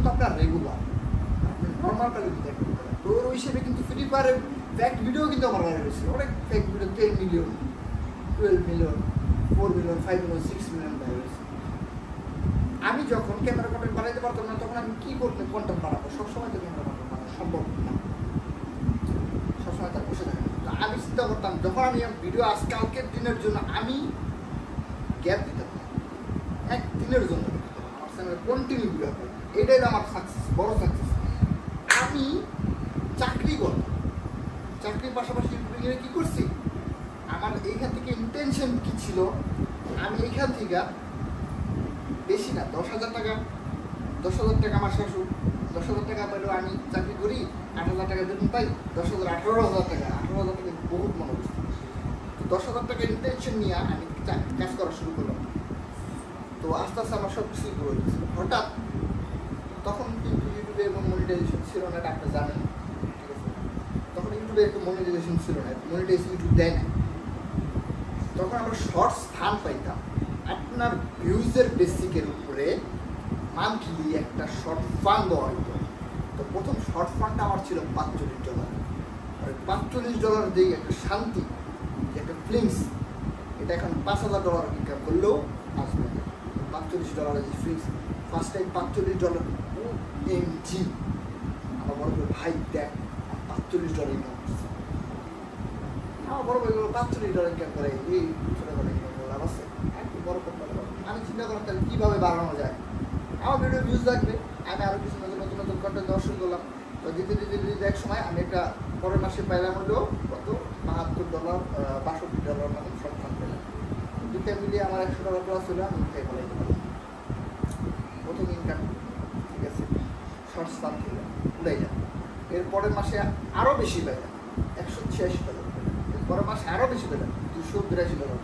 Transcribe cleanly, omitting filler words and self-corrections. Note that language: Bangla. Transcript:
তো আপনার রেগুলার, আপনি নর্মাল কালে দেখবেন। তো ওই হিসেবে কিন্তু ফ্রি ফায়ারের ফ্যাক্ট ভিডিও কিন্তু আমার বাইরে রয়েছে, অনেক fact video 10 million, 12 million, 4 million, 5 million, 6 million বাইরে রয়েছে। আমি যখন ক্যামেরা কন্টেন্ট বানাইতে পারতাম না, তখন আমি কী করতে কন্টেন্ট বানাবো? সবসময় তো ক্যামেরা কন্টেন্ট বানানো সম্ভব না, সবসময় তার বসে থাকে। তো আমি চিন্তা করতাম, যখন আমি ভিডিও আজকালকের দিনের জন্য আমি গ্যাপ দিতাম না, একদিনের জন্য আমার চ্যানেলে কন্টিনিউ ভিডিও করতাম, এটাই আমার সাকসেস, বড় সাকসেস। আমি চাকরি করতাম, চাকরির পাশাপাশি ইউটিউবে কী করছি, আমার এইখান থেকে ইন্টেনশন কী ছিল, আমি এইখান থেকে বেশি না 10,000 টাকা, 10,000 টাকা মাসে আসুক, 10,000 টাকা পেলেও আমি চাকরি করি, 8,000 টাকা বেতন পাই, 10,000, 18,000 টাকা, 18,000 টাকা বহুত মনে হচ্ছে। 10,000 টাকা ইন্টেনশন নিয়ে আমি কাজ করা শুরু করলাম। তো আস্তে আস্তে আমার সব কিছুই গ্রো হয়েছে। হঠাৎ তখন কিন্তু ইউটিউবে এবং মনিটাইজেশন ছিল না, এটা আপনি জানেন, ঠিক আছে? তখন ইউটিউবে একটু মনিটাইজেশন ছিল না, মনিটাইজেশন ইউটিউব দেয় না। তখন আমরা শর্টস স্থান পাইতাম আপনার ভিউজের বেসিকের উপরে মান্থলি একটা শর্ট ফান্ড দেওয়া হইতো। তো প্রথম শর্ট ফান্ডটা আমার ছিল $45। আর $45 দিয়ে একটা শান্তি, একটা ফিলিংস, এটা এখন $5,000 ইনকাম করলেও আসবে। $45 যে ফিলিংস, ফার্স্ট টাইম $45 OMG। আমার বড় ভাই দেখ $45 ইনকাম করছে, আমার বড় ভাই $45 ইনকাম করে, এই ছোটো করে ইনকাম করে লাভ আছে, একটু বড় করতে পারবো। আমি চিন্তা করলাম তাহলে কীভাবে বাড়ানো যায়, আমার ভিডিও ভিউজ লাগবে, আমি আরও কিছু নতুন নতুন নতুন কন্টেন্ট দেওয়া শুরু করলাম। তো দিতে দিতে দিতে এক সময় আমি একটা পরের মাসে পাইলাম হলেও কত $72, $62 মতো সব ফান্ড পেলাম। দুটো মিলিয়ে আমার $100 প্লাস হলে আমি উঠে বলাইতে পারলাম প্রথম ইনকাম, ঠিক আছে? শর্টস ফান্ড থেকে উড়াই যাবে। এর পরের মাসে আরও বেশি পাইলাম, $186 পেলাম। এর পরের মাসে আরও বেশি পেলাম, $282 পেলাম।